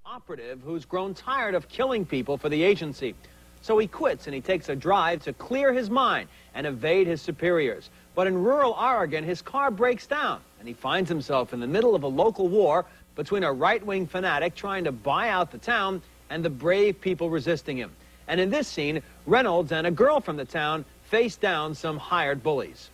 Operative who's grown tired of killing people for the agency. So he quits and he takes a drive to clear his mind and evade his superiors. But in rural Oregon, his car breaks down and he finds himself in the middle of a local war between a right-wing fanatic trying to buy out the town and the brave people resisting him. And in this scene, Reynolds and a girl from the town face down some hired bullies.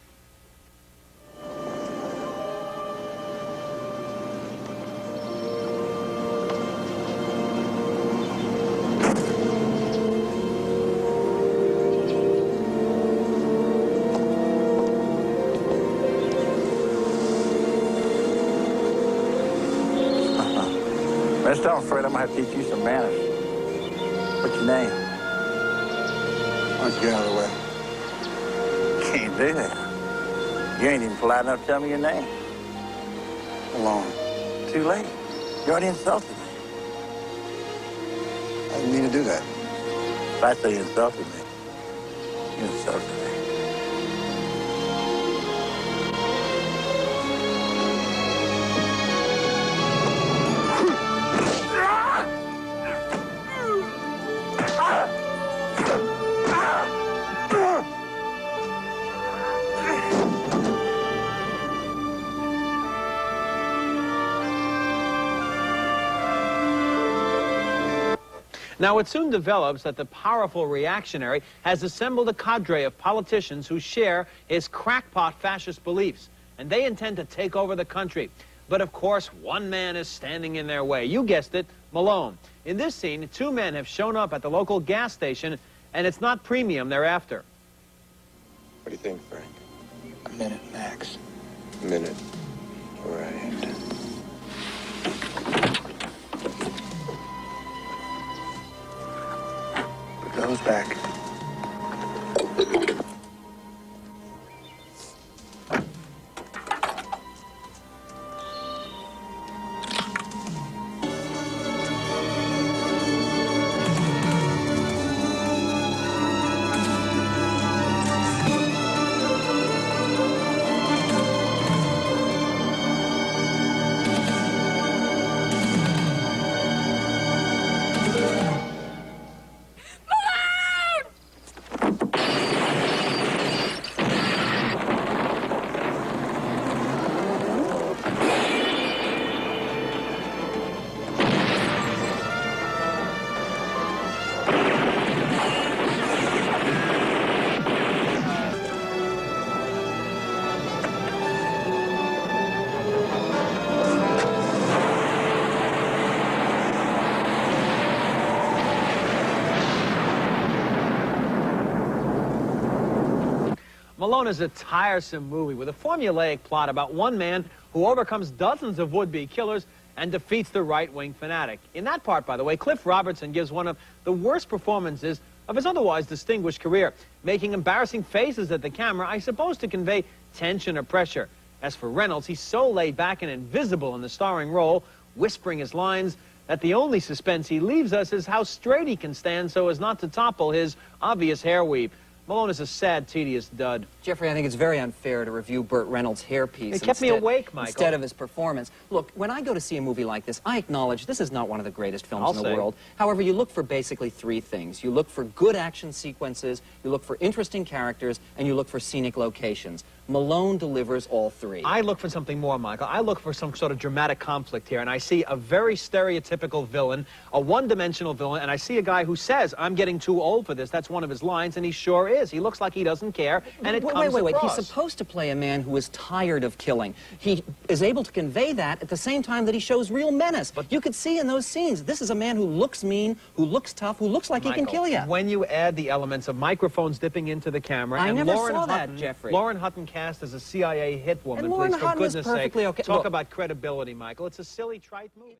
Mister, I'm afraid I'm going to have to teach you some manners. What's your name? Why don't you get out of the way? Can't do that. You ain't even polite enough to tell me your name. Malone. Too late. You already insulted me. I didn't mean to do that. If I say you insulted me, you insulted me. Now, it soon develops that the powerful reactionary has assembled a cadre of politicians who share his crackpot fascist beliefs, and they intend to take over the country. But of course, one man is standing in their way. You guessed it, Malone. In this scene, two men have shown up at the local gas station, and it's not premium they're after. What do you think, Frank? A minute max. A minute. All right. Put those back. Malone is a tiresome movie with a formulaic plot about one man who overcomes dozens of would-be killers and defeats the right-wing fanatic. In that part, by the way, Cliff Robertson gives one of the worst performances of his otherwise distinguished career, making embarrassing faces at the camera, I suppose to convey tension or pressure. As for Reynolds, he's so laid back and invisible in the starring role, whispering his lines, that the only suspense he leaves us is how straight he can stand so as not to topple his obvious hair weave. Malone is a sad, tedious dud. Jeffrey, I think it's very unfair to review Burt Reynolds' hairpiece. It kept me awake, Michael. Instead of his performance. Look, when I go to see a movie like this, I acknowledge this is not one of the greatest films in the world. However, you look for basically three things. You look for good action sequences, you look for interesting characters, and you look for scenic locations. Malone delivers all three. I look for something more, Michael. I look for some sort of dramatic conflict here, and I see a very stereotypical villain, a one-dimensional villain, and I see a guy who says, I'm getting too old for this. That's one of his lines, and he sure is. He looks like he doesn't care, and it comes wait. across. He's supposed to play a man who is tired of killing. He is able to convey that at the same time that he shows real menace. But you could see in those scenes, this is a man who looks mean, who looks tough, who looks like Michael, he can kill you. When you add the elements of microphones dipping into the camera, I and never Lauren saw Hutton, that, Jeffrey. Lauren Hutton cast as a CIA hit woman, And Lauren please, for Hutton is goodness sake, perfectly okay. talk Look, about credibility, Michael. It's a silly, trite movie.